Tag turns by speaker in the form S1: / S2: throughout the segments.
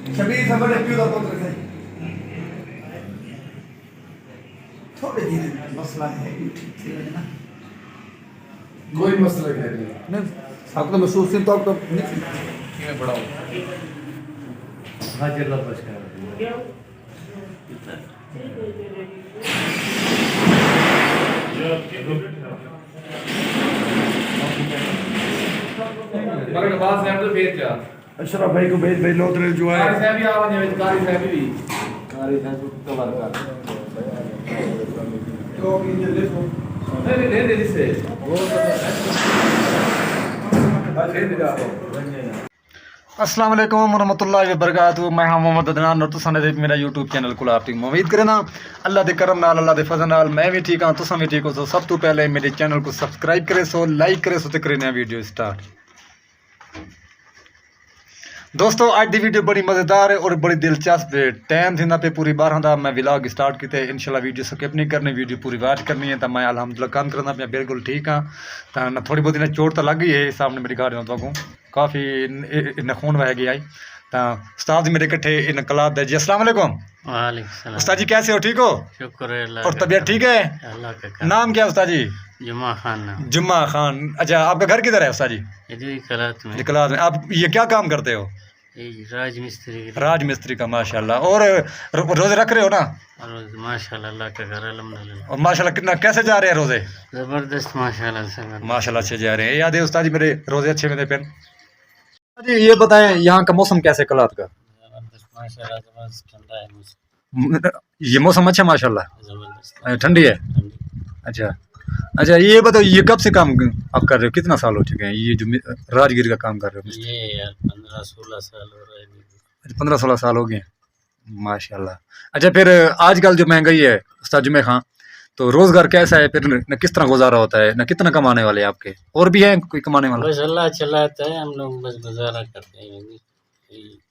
S1: शबीर से बड़े प्यू का पुत्र से थोड़े धीरे मसला है ठीक से ना
S2: कोई मसला नहीं
S1: नहीं आपको तो महसूस नहीं तो आपको नहीं
S2: मैं बड़ा हूँ हाँ चलो बस कर मगर बात से हम तो भेज जा
S1: अशरफ भाई को भेज लो उधर जो है
S2: कारी साहब भी आवाज है कारी साहब भी कारी साहब को कवर कर
S1: तो ये ले लो
S2: नहीं दे दे इससे वो तो दे दे आप
S3: अस्सलाम वालेकुम रहमतुल्लाहि व बरकातहू। मैं हाँ मोहम्मद अदनान और तुसां दे मेरा यूट्यूब चैनल को आप ठीक उम्मीद करें ना अल्लाह दे करम नाल अल्लाह दे फजल नाल मैं भी ठीक हाँ तुसां भी ठीक हो। तो सब तो पहले मेरे चैनल को सब्सक्राइब करे सो लाइक करे सो ते करे नया वीडियो स्टार्ट। दोस्तों आज दी वीडियो बड़ी मज़ेदार है और बड़ी दिलचस्प है। टाइम थी ना पे पूरी 12 का मैं व्लॉग स्टार्ट किए इंशाल्लाह वीडियो स्किप नहीं करनी वीडियो पूरी वॉच करनी है। तो मैं अल्हम्दुलिल्लाह काम करना पे बिल्कुल ठीक हाँ। तो ना थोड़ी बहुत चोट तो लग गई है सामने मेरी गाड़ी तो अगू काफ़ी इन खून वह गया। तो उस्ताद मेरे कट्ठे इन कलाब दे जी। अस्सलाम वालेकुम।
S4: वालेकुम सलाम।
S3: उस्ताद जी कैसे हो ठीक हो?
S4: शुक्र है अल्लाह
S3: और
S4: का।
S3: तबीयत ठीक है?
S4: अल्लाह का करम।
S3: नाम क्या है उस्ताद जी?
S4: जुम्मा खान नाम।
S3: जुम्मा खान। अच्छा आपका घर किधर है उस्ताद जी?
S4: इधर ही कलात में।
S3: कलाब में। आप ये क्या काम करते हो?
S4: ये राज मिस्त्री की।
S3: राज मिस्त्री का माशाल्लाह। और रोजे रख रहे हो ना?
S4: और माशाल्लाह अल्लाह का घर अल्हम्दुलिल्लाह।
S3: और माशाल्लाह कितना कैसे जा रहे हैं रोजे?
S4: जबरदस्त माशाल्लाह से।
S3: माशाल्लाह अच्छे जा रहे हैं। याद है उस्ताद जी मेरे रोजे अच्छे में थे पेन जी। ये बताएं यहाँ का मौसम कैसे कलात का?
S4: जबरदस्त माशाल्लाह जबरदस्त ठंडा है मौसम।
S3: ये मौसम अच्छा माशाल्लाह
S4: जबरदस्त
S3: ठंडी है।
S4: ठंडी।
S3: अच्छा अच्छा ये बताओ ये कब से काम आप कर रहे हो? कितना साल हो चुके हैं ये जो राजगिर का काम कर रहे हो?
S4: ये यार 15-16 साल हो रहा है।
S3: 15-16 साल हो गए माशाल्लाह। अच्छा फिर आजकल जो महंगाई है उस्ताद जुमे खां तो रोजगार कैसा है? फिर न किस तरह गुजारा होता है? न कितना कमाने वाले हैं आपके? और भी है कोई कमाने वाला?
S4: बस अल्लाह चलाता है हम लोग बस गुजारा करते हैं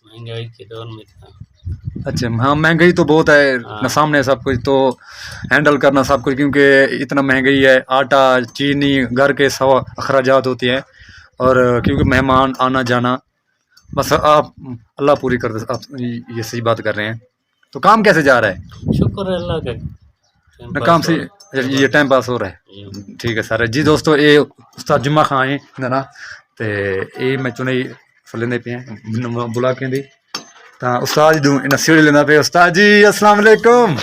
S4: महंगाई के दौर में था।
S3: अच्छा हाँ महंगाई तो बहुत है न सामने सब कुछ तो हैंडल करना सब कुछ क्योंकि इतना महंगाई है। आटा चीनी घर के सब अखराजात होती हैं और क्योंकि मेहमान आना जाना बस आप अल्लाह पूरी कर दे। आप ये सही बात कर रहे हैं। तो काम कैसे जा रहा है?
S4: शुक्र है अल्लाह का।
S3: न काम से ये टाइम पास हो रहा है। ठीक है सर जी। दोस्तों ये उस्ताद जुम्मा खां है ना तो ये मैं चुने लेंदे पे हैं बुला के दी तो उस्ताद जी इन सीढ़ी लेना पे। उस्ताद जी अस्सलाम वालेकुम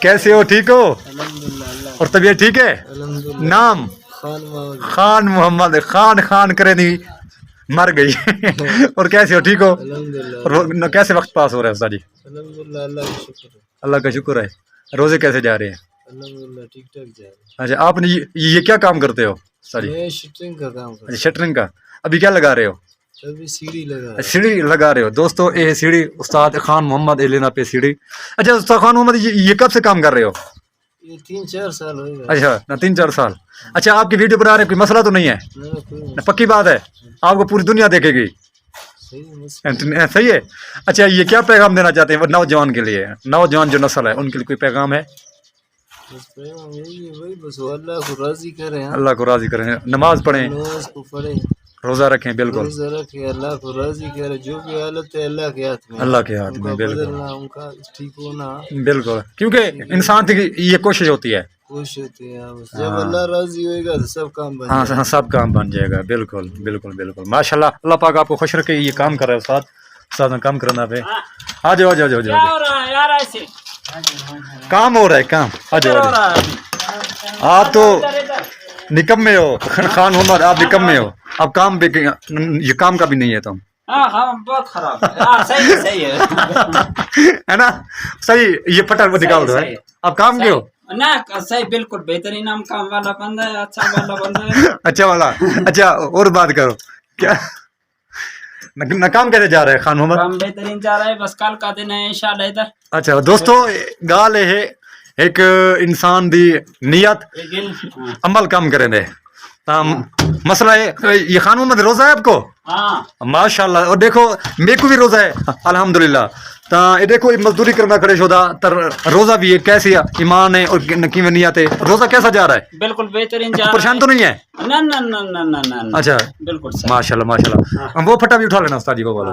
S3: कैसे हो ठीक हो? और तबीयत ठीक है? नाम? खान मोहम्मद खान खान करे नहीं मर गई और कैसे हो ठीक हो? और कैसे वक्त पास हो रहा है उस्ताद जी? अल्लाह का शुक्र है। रोजे कैसे जा रहे हैं?
S4: ठीक ठाक जा रहा है।
S3: अच्छा आपने ये क्या काम करते हो उस्ताद जी?
S4: मैं शटरिंग का काम करता
S3: शटरिंग का। अभी क्या लगा रहे हो?
S4: हूं। अभी सीढ़ी लगा
S3: सीढ़ी लगा रहे हो। दोस्तों ये सीढ़ी उस्ताद खान मोहम्मद एलेना पे सीढ़ी। अच्छा उस्ताद खान मोहम्मद ये कब से काम कर रहे हो?
S4: ये 3-4 साल हो गए।
S3: अच्छा ना 3-4 साल। अच्छा आपकी वीडियो बना रहे कोई मसला तो नहीं है ना? पक्की बात है आपको पूरी दुनिया देखेगी सही है। अच्छा ये क्या पैगाम देना चाहते हैं नौजवान के लिए? नौजवान जो नस्ल है उनके लिए कोई पैगाम है?
S4: बस अल्लाह को राजी करें।
S3: अल्लाह को राजी करें नमाज पढ़ें
S4: नमाज को पढ़ें
S3: रोज़ा रखें बिल्कुल
S4: अल्लाह को राजी करे। जो भी हालत है अल्लाह के हाथ में।
S3: अल्लाह के हाथ में बिल्कुल
S4: उनका ठीक होना
S3: बिल्कुल क्योंकि इंसान की ये कोशिश होती है।
S4: खुश होते हैं जब अल्लाह राजी होएगा तो सब काम बन
S3: हाँ हाँ सब काम बन जाएगा। बिल्कुल बिल्कुल बिल्कुल माशाल्लाह अल्लाह पाक आपको खुश रखे। ये काम कर रहे हो साथ में काम करना पे। आ जाओ आ जाओ आ जाओ काम हो रहा है काम। आ जाओ आप तो निकम्मे हो खान मोहम्मद आप निकम्मे हो। अब काम भी ये काम का भी नहीं है तुम।
S4: बहुत खराब सही है
S3: है ना सही। ये पटा वो निकाल दो है। अब काम क्यों
S4: ना सही बिल्कुल बेहतरीन नाम काम वाला बंदा है। अच्छा वाला बंदा है।
S3: अच्छा वाला। अच्छा और बात करो क्या न काम कैसे जा रहा है खान मोहम्मद?
S4: काम बेहतरीन जा रहा है। बस कल का दिन है इंशाल्लाह इधर।
S3: अच्छा दोस्तों गाल है एक इंसान दी नियत अमल कम करे दे मसला है। ये खान मोहम्मद रोजा है आपको?
S4: हाँ
S3: माशाल्लाह। और देखो मेरे को भी रोजा है अल्हम्दुलिल्लाह। तो ये देखो मजदूरी करना खड़े शोदा तर रोजा भी है कैसे ईमान है और किमें नियत है। रोजा कैसा जा रहा है?
S4: बिल्कुल बेहतरीन जा रहा है।
S3: परेशान तो नहीं है?
S4: ना ना ना ना ना ना
S3: अच्छा
S4: बिल्कुल
S3: माशाल्लाह माशाल्लाह। वो फटा भी उठा लेना उस्ताद जी को बोलो।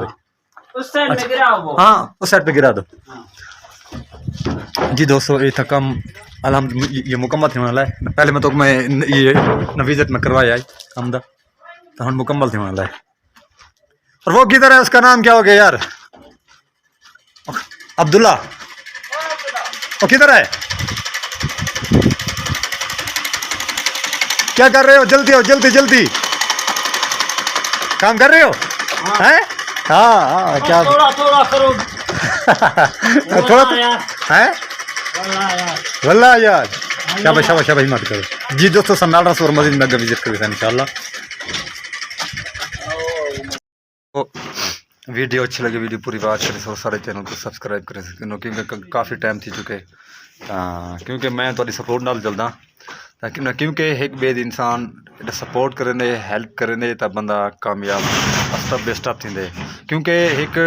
S2: उस साइड में गिरा वो।
S3: हाँ उस साइड पे गिरा दो जी दोस्तों। ये था कम अलहमद ये मुकम्मल थी वाला है। पहले मैं तो मैं ये न विजिट में करवाया है कम दा तो हम मुकम्मल थी वाला है। और वो किधर है उसका नाम क्या हो गया यार अब्दुल्ला वो किधर है क्या कर रहे हो जल्दी आओ जल्दी जल्दी काम कर रहे हो हैं हाँ हाँ क्या
S2: थोड़ा थोड़ा करो
S3: थोड़ा
S2: यार
S3: है
S2: वल्लाह यार
S3: वल्लाह यार शाबाश शाबाश शाबाश मत करो जी दोस्तों। सन्नाडा सोर मस्जिद में विजिट करेगा इंशाल्लाह। वीडियो अच्छी लगी वीडियो पूरी बात करें सो सारे चैनल को सब्सक्राइब करें क्योंकि काफ़ी टाइम थी चुके क्योंकि मैं थोड़ी सपोर्ट नाल चलदा ताकि क्योंकि एक बेद इंसान सपोर्ट करें हेल्प करें तो बंदा कामयाब स्टेप बाय स्टेप थींदे क्योंकि एक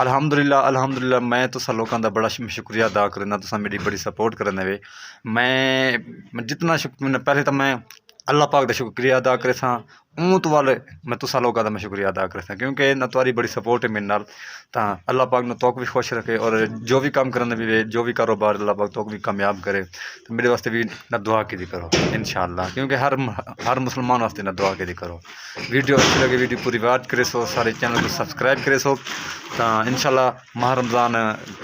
S3: अल्हम्दुलिल्लाह मैं तुसा लोगों का बड़ा शुक्रिया अदा करना तुसा मेरी बड़ी सपोर्ट करने वे मैं जितना पहले तो मैं अल्लाह पाक का शुक्रिया अदा करे सा तो वाले मैं तुसा लोगों का मैं शुक्रिया अदा करे सा क्योंकि न तुम्हारी बड़ी सपोर्ट है मेरे नाल तो अल्लाह पाक ने तोक भी खुश रखे और जो भी काम करने भी जो भी कारोबार अल्लाह पाक तोक भी कामयाब करे तो मेरे वास्ते भी न दुआ की करो इंशाअल्लाह क्योंकि हर मुसलमान वास्ते न दुआ की करो। वीडियो अच्छी लगे वीडियो पूरी बात करे सो सारे चैनल को सब्सक्राइब करे सो तो इंशाअल्लाह माह रमज़ान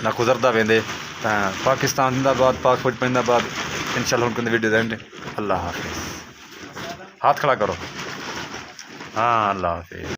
S3: न गुजरदा वेंदे तो पाकिस्तान जिंदाबाद पाक फौज जिंदाबाद इंशाअल्लाह उनके वीडियो देंगे। अल्लाह हाफिज़ हाथ खड़ा करो हाँ अल्लाह हाफिज़।